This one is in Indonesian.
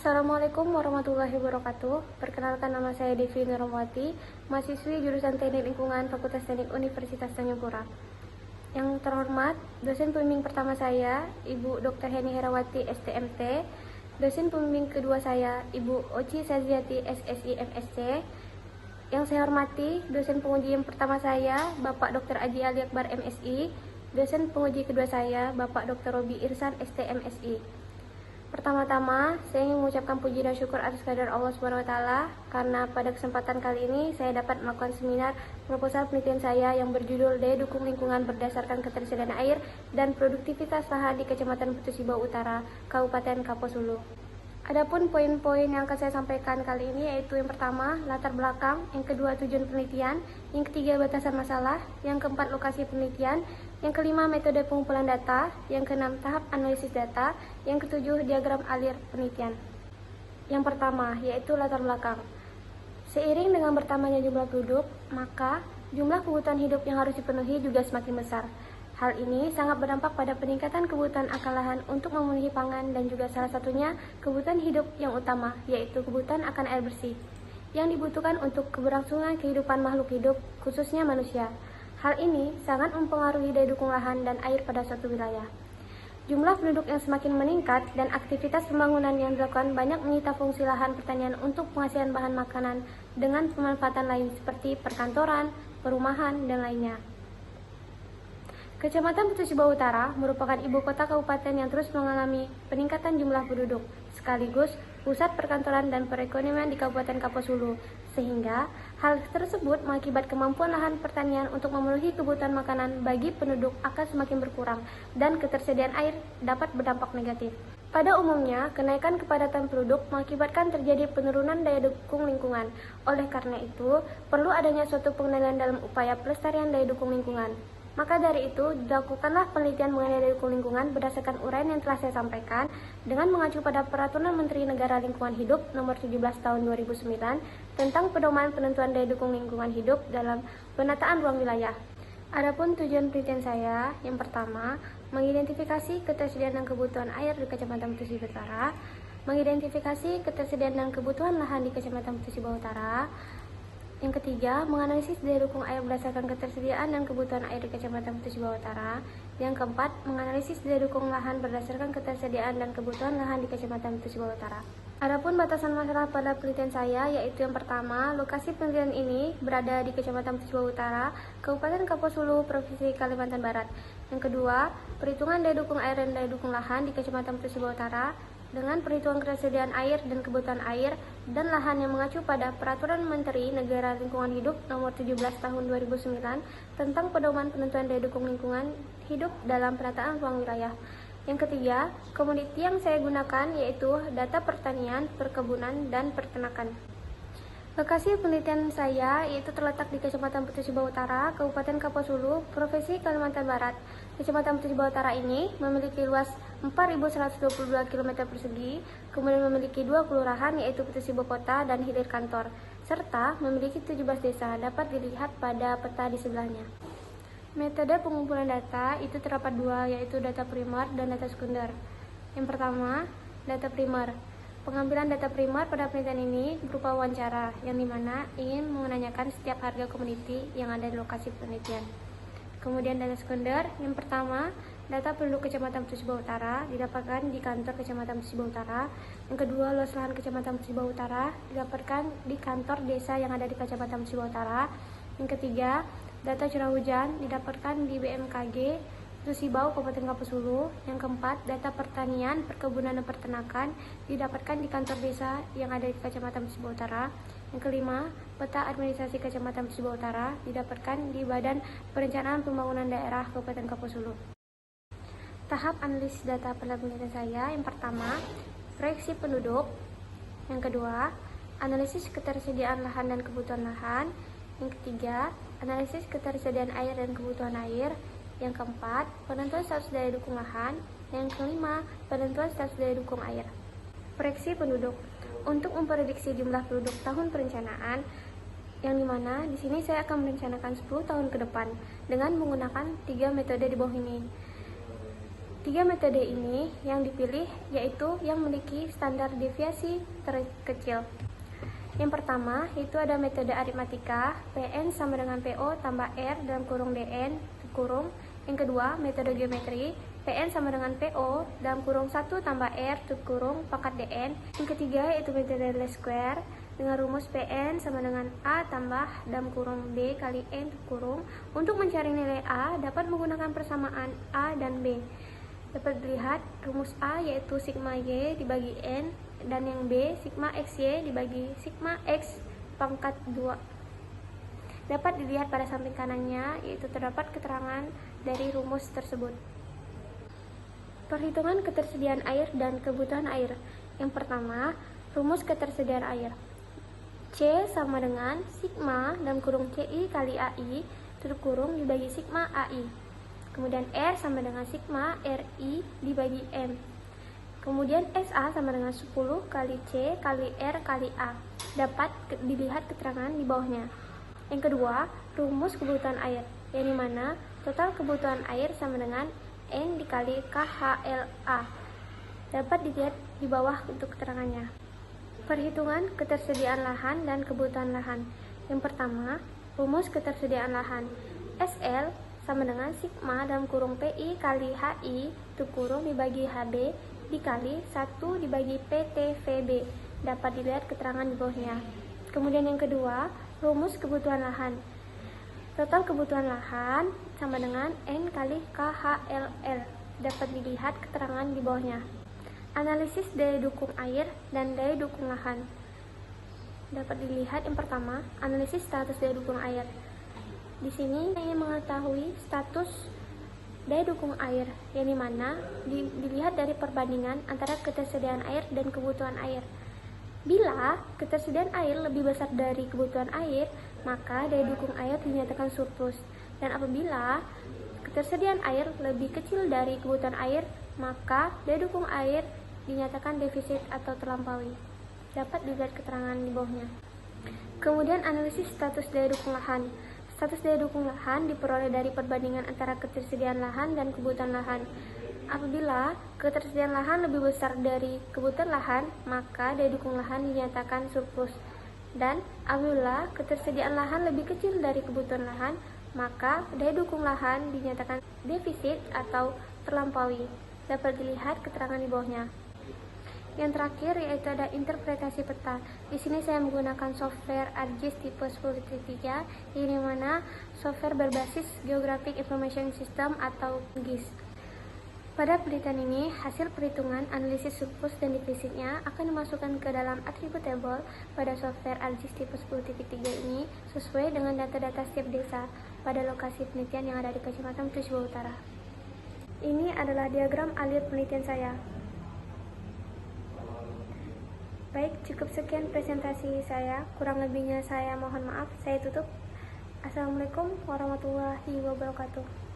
Assalamualaikum warahmatullahi wabarakatuh. Perkenalkan, nama saya Devi Nurmawati, mahasiswi jurusan Teknik Lingkungan Fakultas Teknik Universitas Tanjung Pura. Yang terhormat, dosen pembimbing pertama saya, Ibu Dr. Heni Herawati, STMT. Dosen pembimbing kedua saya, Ibu Oci Saziati, SSI, MSc. Yang saya hormati, dosen penguji yang pertama saya, Bapak Dr. Aji Ali Akbar, MSI. Dosen penguji kedua saya, Bapak Dr. Robi Irsan, STMSI. Pertama-tama, saya ingin mengucapkan puji dan syukur atas kehadirat Allah SWT karena pada kesempatan kali ini saya dapat melakukan seminar proposal penelitian saya yang berjudul Daya Dukung Lingkungan Berdasarkan Ketersediaan Air dan Produktivitas Lahan di Kecamatan Putusibau Utara, Kabupaten Kapuas Hulu. Adapun poin-poin yang akan saya sampaikan kali ini yaitu yang pertama, latar belakang, yang kedua, tujuan penelitian, yang ketiga, batasan masalah, yang keempat, lokasi penelitian, yang kelima, metode pengumpulan data, yang keenam, tahap analisis data, yang ketujuh, diagram alir penelitian. Yang pertama, yaitu latar belakang. Seiring dengan bertambahnya jumlah penduduk, maka jumlah kebutuhan hidup yang harus dipenuhi juga semakin besar. Hal ini sangat berdampak pada peningkatan kebutuhan akan lahan untuk memenuhi pangan dan juga salah satunya kebutuhan hidup yang utama, yaitu kebutuhan akan air bersih, yang dibutuhkan untuk keberlangsungan kehidupan makhluk hidup, khususnya manusia. Hal ini sangat mempengaruhi daya dukung lahan dan air pada suatu wilayah. Jumlah penduduk yang semakin meningkat dan aktivitas pembangunan yang dilakukan banyak menyita fungsi lahan pertanian untuk penghasilan bahan makanan dengan pemanfaatan lain seperti perkantoran, perumahan, dan lainnya. Kecamatan Putusibau Utara merupakan ibu kota kabupaten yang terus mengalami peningkatan jumlah penduduk, sekaligus pusat perkantoran dan perekonomian di Kabupaten Kapuas Hulu, sehingga hal tersebut mengakibat kemampuan lahan pertanian untuk memenuhi kebutuhan makanan bagi penduduk akan semakin berkurang dan ketersediaan air dapat berdampak negatif. Pada umumnya, kenaikan kepadatan penduduk mengakibatkan terjadi penurunan daya dukung lingkungan. Oleh karena itu, perlu adanya suatu pengendalian dalam upaya pelestarian daya dukung lingkungan. Maka dari itu, dilakukanlah penelitian mengenai daya dukung lingkungan berdasarkan uraian yang telah saya sampaikan dengan mengacu pada Peraturan Menteri Negara Lingkungan Hidup Nomor 17 Tahun 2009 tentang pedoman penentuan daya dukung lingkungan hidup dalam penataan ruang wilayah. Adapun tujuan penelitian saya, yang pertama, mengidentifikasi ketersediaan dan kebutuhan air di Kecamatan Putusibau Utara, mengidentifikasi ketersediaan dan kebutuhan lahan di Kecamatan Putusibau Utara. Yang ketiga, menganalisis daya dukung air berdasarkan ketersediaan dan kebutuhan air di Kecamatan Putusibau Utara. Yang keempat, menganalisis daya dukung lahan berdasarkan ketersediaan dan kebutuhan lahan di Kecamatan Putusibau Utara. Adapun batasan masalah pada penelitian saya, yaitu yang pertama, lokasi penelitian ini berada di Kecamatan Putusibau Utara, Kabupaten Kapuas Hulu, Provinsi Kalimantan Barat. Yang kedua, perhitungan daya dukung air dan daya dukung lahan di Kecamatan Putusibau Utara dengan perhitungan ketersediaan air dan kebutuhan air dan lahan yang mengacu pada Peraturan Menteri Negara Lingkungan Hidup Nomor 17 Tahun 2009 tentang pedoman penentuan daya dukung lingkungan hidup dalam penataan ruang wilayah. Yang ketiga, komoditi yang saya gunakan yaitu data pertanian, perkebunan, dan peternakan. Lokasi penelitian saya yaitu terletak di Kecamatan Putusibau Utara, Kabupaten Kapuas Hulu, Provinsi Kalimantan Barat. Kecamatan Putusibau Utara ini memiliki luas 4.122 km persegi, kemudian memiliki 2 kelurahan yaitu Putusibau Kota dan Hilir Kantor, serta memiliki 17 desa, dapat dilihat pada peta di sebelahnya. Metode pengumpulan data itu terdapat dua, yaitu data primer dan data sekunder. Yang pertama, data primer. Pengambilan data primer pada penelitian ini berupa wawancara, yang dimana ingin menanyakan setiap harga komoditi yang ada di lokasi penelitian. Kemudian data sekunder, yang pertama, data penduduk Kecamatan Putusibau Utara didapatkan di kantor Kecamatan Putusibau Utara. Yang kedua, luas lahan Kecamatan Putusibau Utara didapatkan di kantor desa yang ada di Kecamatan Putusibau Utara. Yang ketiga, data curah hujan didapatkan di BMKG Putusibau, Kabupaten Kapuas Hulu. Yang keempat, data pertanian, perkebunan, dan peternakan didapatkan di kantor desa yang ada di Kecamatan Putusibau Utara. Yang kelima, peta administrasi Kecamatan Putusibau Utara didapatkan di Badan Perencanaan Pembangunan Daerah Kabupaten Kapuas Hulu. Tahap analisis data pada penelitian saya, yang pertama, proyeksi penduduk. Yang kedua, analisis ketersediaan lahan dan kebutuhan lahan. Yang ketiga, analisis ketersediaan air dan kebutuhan air. Yang keempat, penentuan status daya dukung lahan. Yang kelima, penentuan status daya dukung air. Proyeksi penduduk. Untuk memprediksi jumlah penduduk tahun perencanaan, yang dimana di sini saya akan merencanakan 10 tahun ke depan dengan menggunakan 3 metode di bawah ini. Tiga metode ini yang dipilih yaitu yang memiliki standar deviasi terkecil. Yang pertama itu ada metode aritmatika, PN sama dengan PO tambah R dalam kurung DN kurung. Yang kedua metode geometri, PN sama dengan PO dalam kurung 1 tambah R kurung pangkat DN. Yang ketiga yaitu metode least square dengan rumus PN sama dengan A tambah dalam kurung B kali N kurung. Untuk mencari nilai A dapat menggunakan persamaan A dan B. Dapat dilihat rumus A yaitu sigma Y dibagi N, dan yang B sigma XY dibagi sigma X pangkat 2. Dapat dilihat pada samping kanannya, yaitu terdapat keterangan dari rumus tersebut. Perhitungan ketersediaan air dan kebutuhan air. Yang pertama, rumus ketersediaan air. C sama dengan sigma dalam kurung CI kali AI tutup kurung dibagi sigma AI. Kemudian R sama dengan sigma RI dibagi M. Kemudian SA sama dengan 10 kali C kali R kali A. Dapat dilihat keterangan di bawahnya. Yang kedua, rumus kebutuhan air, yang dimana total kebutuhan air sama dengan N dikali KHLA. Dapat dilihat di bawah untuk keterangannya. Perhitungan ketersediaan lahan dan kebutuhan lahan. Yang pertama, rumus ketersediaan lahan. SL sama dengan sigma dalam kurung PI kali HI itu kurung dibagi HB dikali 1 dibagi PT VB. Dapat dilihat keterangan di bawahnya. Kemudian yang kedua, rumus kebutuhan lahan. Total kebutuhan lahan sama dengan N kali KHLL. Dapat dilihat keterangan di bawahnya. Analisis daya dukung air dan daya dukung lahan. Dapat dilihat yang pertama, analisis status daya dukung air. Di sini ingin mengetahui status daya dukung air, yang dimana dilihat dari perbandingan antara ketersediaan air dan kebutuhan air. Bila ketersediaan air lebih besar dari kebutuhan air, maka daya dukung air dinyatakan surplus. Dan apabila ketersediaan air lebih kecil dari kebutuhan air, maka daya dukung air dinyatakan defisit atau terlampaui. Dapat dilihat keterangan di bawahnya. Kemudian analisis status daya dukung lahan. Status daya dukung lahan diperoleh dari perbandingan antara ketersediaan lahan dan kebutuhan lahan. Apabila ketersediaan lahan lebih besar dari kebutuhan lahan, maka daya dukung lahan dinyatakan surplus. Dan apabila ketersediaan lahan lebih kecil dari kebutuhan lahan, maka daya dukung lahan dinyatakan defisit atau terlampaui. Dapat dilihat keterangan di bawahnya. Yang terakhir yaitu ada interpretasi peta. Di sini saya menggunakan software ArcGIS tipe 10.3, di mana software berbasis Geographic Information System atau GIS. Pada penelitian ini, hasil perhitungan analisis surplus dan defisitnya akan dimasukkan ke dalam atribut table pada software ArcGIS tipe 10.3 ini sesuai dengan data-data setiap desa pada lokasi penelitian yang ada di Kecamatan Tusua Utara. Ini adalah diagram alir penelitian saya. Baik, cukup sekian presentasi saya. Kurang lebihnya saya mohon maaf. Saya tutup. Assalamualaikum warahmatullahi wabarakatuh.